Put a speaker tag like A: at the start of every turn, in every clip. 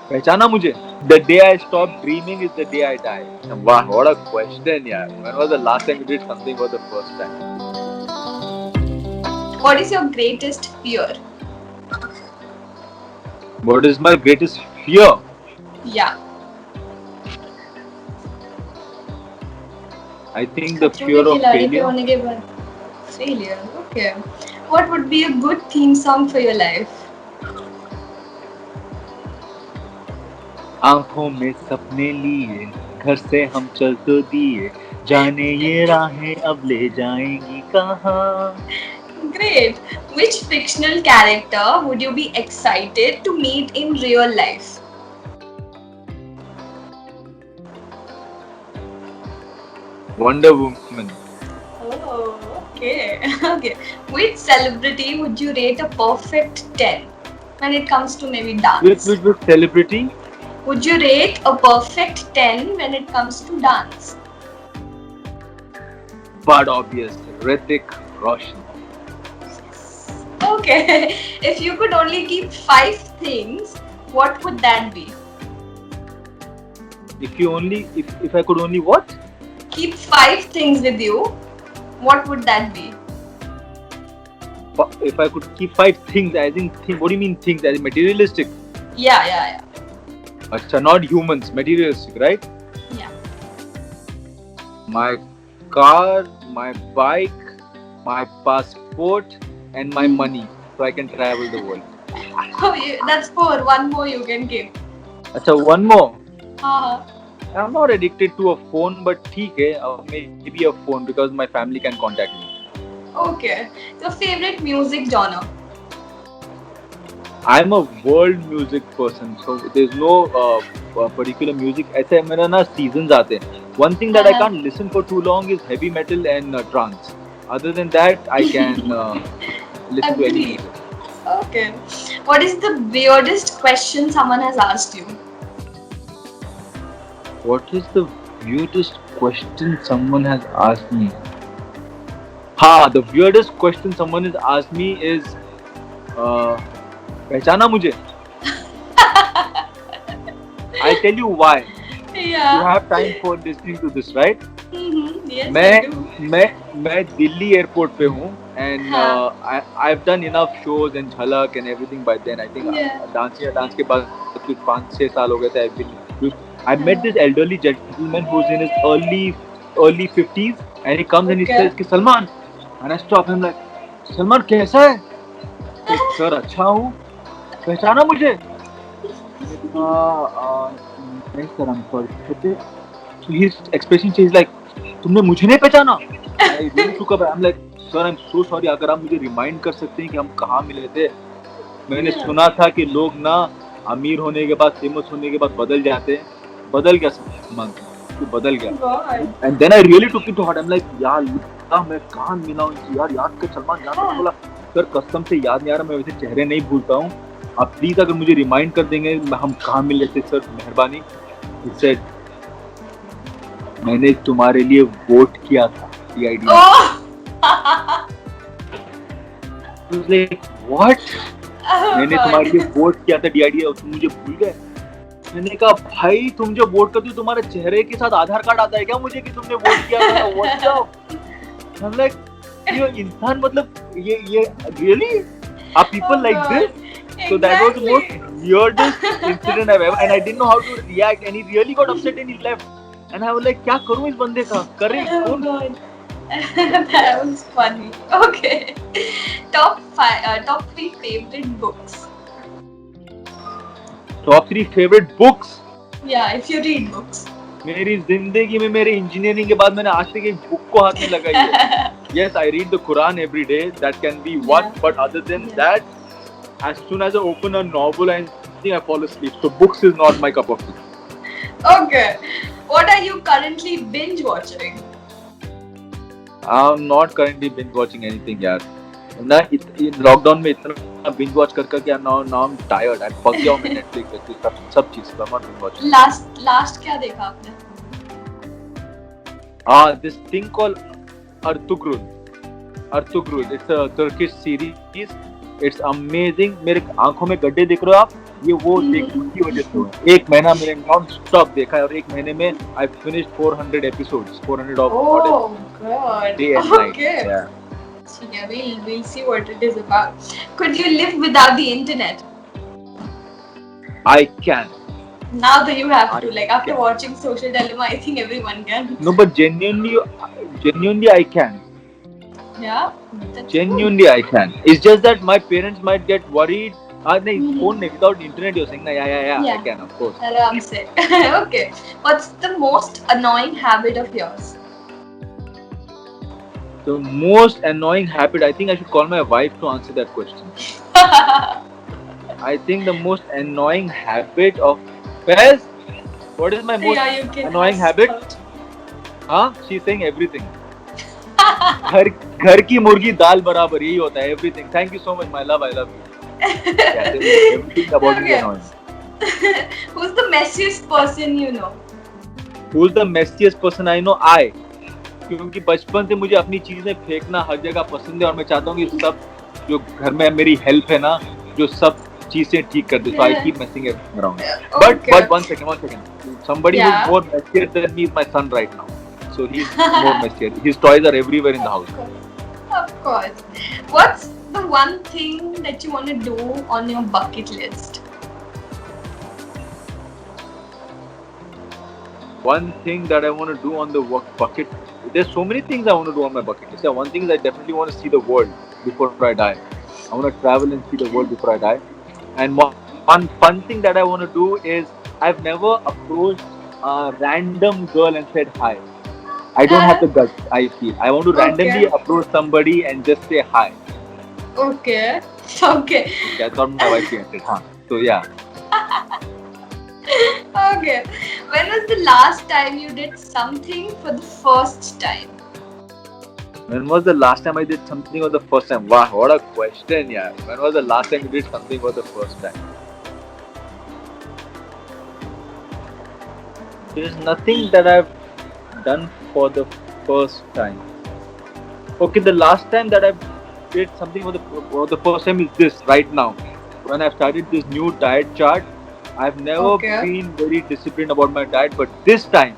A: पहचाना मुझे? The day I stopped dreaming is the day I die. Wow, what a question, yaar. When was the last time you did something for the first time?
B: What is your greatest fear?
A: What is my greatest fear?
B: Yeah.
A: I think the
B: खतरों के
A: fear of
B: खिलाड़ी पे
A: failure.
B: होने के बाद failure. Okay. What would be a good theme song for your life?
A: आंखों में सपने लिए घर से हम चल तो दिए, जाने ये राहें अब ले जाएंगी कहाँ.
B: Great. Which fictional character would you be excited to meet in real life?
A: Wonder Woman.
B: Oh, okay. Okay. Which celebrity would you rate a perfect 10 when it comes to maybe dance?
A: With celebrity?
B: Would you rate a perfect 10 when it comes to dance?
A: But obvious, Hrithik Roshan.
B: Okay. If you could only keep 5 things, what would that be?
A: If I could only what?
B: Keep 5 things with you, what would that be?
A: If I could keep 5 things, I think, what do you mean things? As in materialistic?
B: Yeah.
A: Acha, not humans, materialistic, right?
B: Yeah.
A: My car, my bike, my passport, and my money, so I can travel the world.
B: Oh, that's 4. One more you can keep.
A: Acha, one more.
B: Uh-huh.
A: I'm not addicted to a phone, but ठीक है, maybe a phone because my family can contact me.
B: Okay. Your favorite music genre?
A: I'm a world music person, so there's no particular music. ऐसे मेरा ना seasons आते हैं. One thing that I can't listen for too long is heavy metal and trance. Other than that, I can listen to any music.
B: Okay. What is the weirdest question someone has asked you?
A: What is the weirdest question someone has asked me? The weirdest question someone has asked me is, पहचाना मुझे? I'll tell you why.
B: Yeah.
A: You have time for listening to this, right?
B: Yes, I do.
A: मैं Delhi airport पे हूँ and I've done enough shows and झलक and everything by then. I think dance के बाद कुछ 5-6 साल हो गए थे. I met this elderly gentleman who's in his early 50s and he comes and he says कि Salman, and I stop him like, Salman कैसा है? सर अच्छा हूँ, पहचाना मुझे? नहीं sir, I'm sorry. So his expression changes like, तुमने मुझे नहीं पहचाना? I really took up. I'm like, sir, I'm so sorry. अगर आप मुझे रिमाइंड कर सकते हैं कि हम कहाँ मिले थे? मैंने सुना था कि लोग ना अमीर होने के बाद, फेमस होने के बाद बदल जाते हैं. बदल गया सलमान, तू बदल गया. And then I really took it to heart. I'm like, यार मैं कहाँ मिला हूँ यार, याद कर सलमान, याद कर. बोला सर कसम से याद नहीं आ रहा, मैं वैसे चेहरे नहीं भूलता हूँ, आप प्लीज अगर मुझे रिमाइंड कर देंगे हम कहाँ मिले थे सर, मेहरबानी. He said, मैंने तुम्हारे लिए वोट किया था DID. What? मैंने तुम्हारे लिए वोट किया था DID और तुम मुझे भूल गए? मैंने कहा भाई तुम जो वोट करते हो तुम्हारे चेहरे के साथ आधार कार्ड आता है क्या मुझे कि तुमने वोट किया था? What's up? I'm like, ये इंसान मतलब ये really are people like this? So that was the most weirdest incident I've ever, and I didn't know how to react, and he really got upset and he left. And I was like, क्या करूँ इस बंदे का? करे कौन?
B: That was funny. Okay. Top 3 favorite books.
A: Top 3 favorite books?
B: Yeah, if you read books.
A: मेरी जिंदगी में मेरे इंजीनियरिंग के बाद मैंने आज तक एक बुक को हाथ में लगाई है. Yes, I read the Quran every day. That can be one, but other than that, as soon as I open a novel, I fall asleep. So books is not my cup of tea.
B: Okay. What are you currently binge watching?
A: I'm not currently binge watching anything, यार. ना lockdown में इतना binge watch कर now I'm tired. I'm पक गया हूँ मैं Netflix पे सब चीज़. I'm not binge watching.
B: Last क्या देखा आपने?
A: This thing called Ertugrul. It's a Turkish series. It's amazing. मेरे आंखों में गड्ढे दिख रहे हो आप? ये वो देखने की वजह से हुआ है। एक महीना मैंने नॉन स्टॉप देखा है और एक महीने में I finished 400 episodes, 400 of odd
B: Oh God.
A: day and night.
B: Okay.
A: Yeah.
B: So yeah, we'll see what it is about. Could you live without the internet?
A: I can.
B: Now that you have to,
A: I
B: like after
A: can.
B: watching Social Dilemma, I think everyone can.
A: No, but genuinely I can.
B: Yeah. That's
A: Genuinely I can. It's just that my parents might get worried. No,
B: Mhm.
A: phone without internet you're saying, nah, yeah, I
B: Yeah.
A: can, of course.
B: cool. Aram se. Okay. What's the most annoying habit of yours?
A: The most annoying habit, I think I should call my wife to answer that question. I think the most annoying habit of Faiz, what is my most
B: Yeah, you can
A: annoying
B: ask
A: habit?
B: her.
A: Huh? She's saying everything. घर की मुर्गी दाल बराबर यही होता है everything. Thank you so much, my love. I love you. Yeah, everything about me is
B: Okay.
A: annoying.
B: Who's the messiest person you know?
A: Who's the messiest person I know? I. क्योंकि बचपन से मुझे अपनी चीजें फेंकना हर जगह पसंद है और मैं चाहता हूँ कि सब जो घर में मेरी हेल्प है ना जो सब चीजें ठीक कर दे. So I keep messing everything around.
B: Okay.
A: But one second. Somebody
B: Yeah.
A: who's more messier than me is my son right now. So he's more messier. His toys are everywhere in the house.
B: Of course. What's the one thing that you want to do on your bucket list?
A: One thing that I want to do on the bucket, there's so many things I want to do on my bucket list. Yeah, one thing is I definitely want to see the world before I die. I want to travel and see the world before I die. And one fun thing that I want to do is I've never approached a random girl and said hi. I don't have the guts, I feel. I want to randomly approach somebody and just say hi.
B: Okay. Okay.
A: That's what my wife said. Huh? So yeah.
B: Okay. When was the last time you did something for the first time?
A: When was the last time I did something for the first time? Wow, what a question, yeah. When was the last time you did something for the first time? There's nothing that I've done for the first time. Okay, the last time that I did something for the first time is this right now. When I've started this new diet chart, I've never been very disciplined about my diet, but this time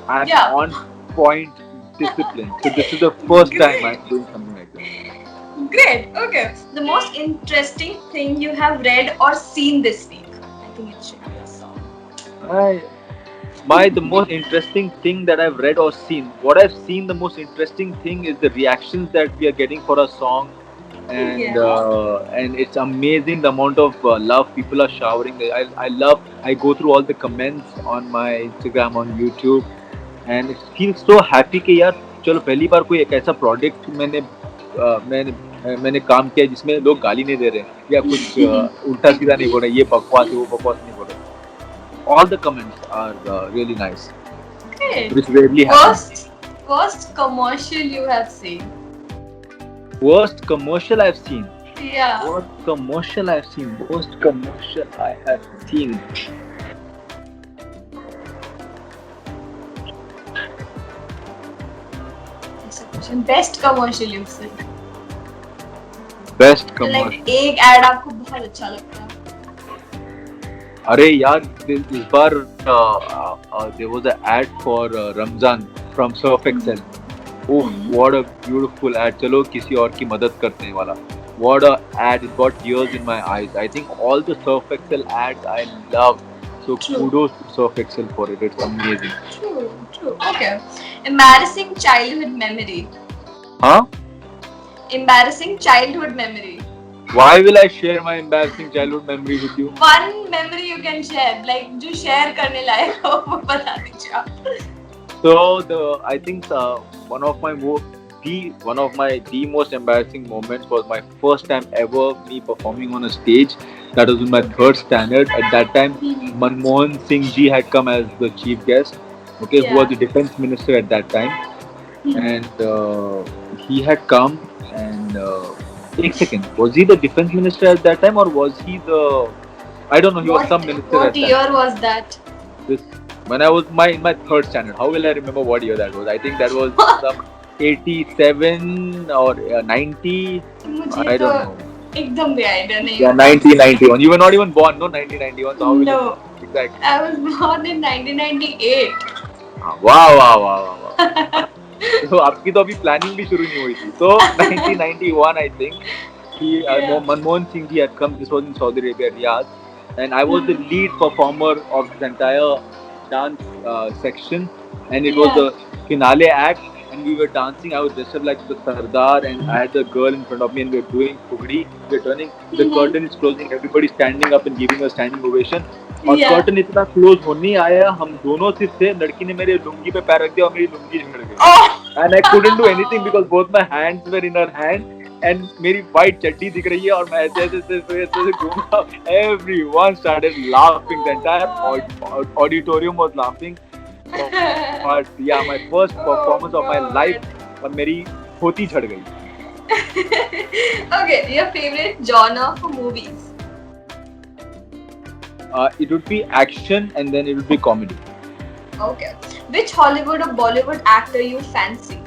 A: I'm on point discipline. So this is the first time I'm doing something like this.
B: Great. Okay. The most interesting thing you have read or seen this week? I think it should be a song.
A: The most interesting thing that I've read or seen. What I've seen, the most interesting thing is the reactions that we are getting for a song. And it's amazing the amount of love people are showering. I go through all the comments on my Instagram, on YouTube, and it feels so happy कि यार चलो पहली बार कोई एक ऐसा product मैंने काम किया जिसमें लोग गाली नहीं दे रहे या कुछ उल्टा सीधा नहीं बोल रहे, ये बकवास है वो बकवास नहीं बोल रहे. All the comments are really nice.
B: Great.
A: Which really happens.
B: Worst commercial you have seen?
A: Worst commercial I've seen.
B: Yeah.
A: Worst commercial I've seen. Worst commercial I have seen.
B: Best commercial you've seen?
A: Best commercial.
B: Like एक ad आपको बहुत अच्छा लगता है.
A: अरे यार इस बार there was an ad for Ramzan from Surf Excel. Oh, what a beautiful ad. चलो किसी और की मदद करने वाला. What a ad. It got tears in my eyes. I think all the Surf Excel ads I love. So kudos to Surf Excel for it. It's amazing.
B: True. Okay. Embarrassing childhood memory.
A: Huh?
B: Embarrassing childhood memory.
A: Why will I share my embarrassing childhood memory with you?
B: One memory you can share, like जो share करने लायक हो वो बता दीजिए आप.
A: So I think one of my the most embarrassing moments was my first time ever me performing on a stage. That was in my third standard. At that time, Manmohan Singh ji had come as the chief guest. Okay, who was the defense minister at that time, and he had come and. One second, was he the defense minister at that time or was he the... I don't know, he was some minister at that time.
B: What year was that?
A: When I was in my third standard. How will I remember what year that was? I think that was some 87 or 90. I don't know.
B: एकदम भी idea नहीं.
A: Yeah, 1991. You were not even born, no? 1991. So how will
B: No.
A: you know? Exactly.
B: I was born in 1998.
A: वाह वाह वाह वाह वाह. तो आपकी तो अभी प्लानिंग भी शुरू नहीं हुई थी. So 1991, I think.
B: Yeah.
A: Manmohan Singh ji had come. This was in Saudi Arabia, Riyadh, and I was the lead performer of this entire dance section, and it was
B: Yeah.
A: the finale act, and we were dancing. I was dressed up like the Sardar, and I had the girl in front of me, and we were doing Pugdi. We were turning. The curtain is closing. Everybody standing up and giving a standing ovation. और
B: Yeah.
A: Curtain इतना close होने आया, हम दोनों सिर्फ थे. लड़की ने मेरे लुंगी पे पैर रख दिया और मेरी लुंगी झड़ गई.
B: Oh.
A: And I couldn't do anything because both my hands were in her hand. And मेरी white चड्डी दिख रही है और मैं ऐसे घूमा. Everyone started laughing. The entire auditorium was laughing. But yeah, my first performance of my life, और मेरी धोती झड़ गई.
B: Okay, your favorite genre for movies?
A: It would be action and then it would be comedy.
B: Okay. Which Hollywood or Bollywood actor you fancy?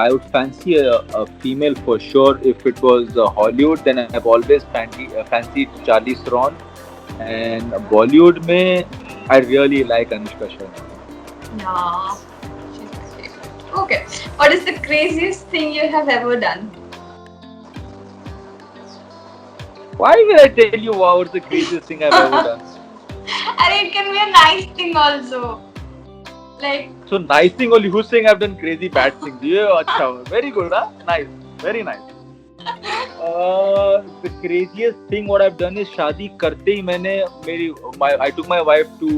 A: I would fancy a female for sure. If it was Hollywood, then I've always fancied Charlize Theron. And Bollywood mein, I really like Anushka Sharma.
B: Yeah, she's my favorite. Okay. What is the craziest thing you have ever done?
A: Why will I tell you what's the craziest thing I've ever done?
B: And it can be a nice thing also. Like,
A: So nice thing only. Who's saying I've done crazy bad things? Yeah, achha, very good, huh? Nice, very nice. The craziest thing what I've done is शादी करते ही मैंने I took my wife to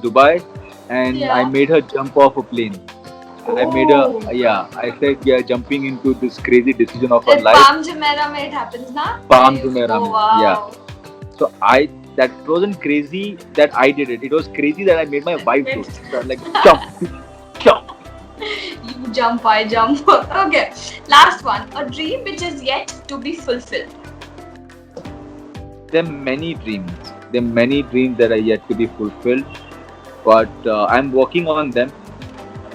A: Dubai and
B: Yeah.
A: I made her jump off a plane. I made her, I said we are jumping into this crazy decision of our
B: at
A: life.
B: Palm Jumeirah mein it happens, na?
A: Palm
B: Where you-
A: Jumeirah
B: Oh,
A: mein,
B: wow.
A: yeah. So that wasn't crazy that I did it. It was crazy that I made my wife do it. So I'm like jump, jump.
B: You jump, I jump. Okay. Last one. A dream which is yet to be fulfilled.
A: There are many dreams. There are many dreams that are yet to be fulfilled, but I'm working on them.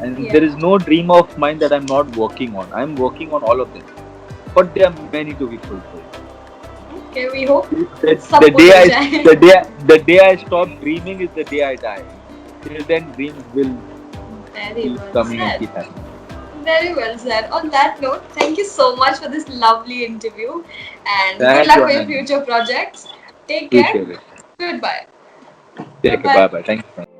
A: And
B: Yeah.
A: there is no dream of mine that I'm not working on. I'm working on all of them, but there are many to be fulfilled.
B: Okay, we hope.
A: The day I stop dreaming is the day I die. Till then, dreams will
B: Very
A: keep
B: well
A: coming and
B: said.
A: keep happening.
B: Very well said. On that note, thank you so much for this lovely interview and good
A: Thank
B: luck
A: you,
B: with your
A: Anand.
B: future projects. Take care.
A: Appreciate it.
B: Goodbye.
A: Take care.
B: Bye-bye.
A: Bye bye. Thank you.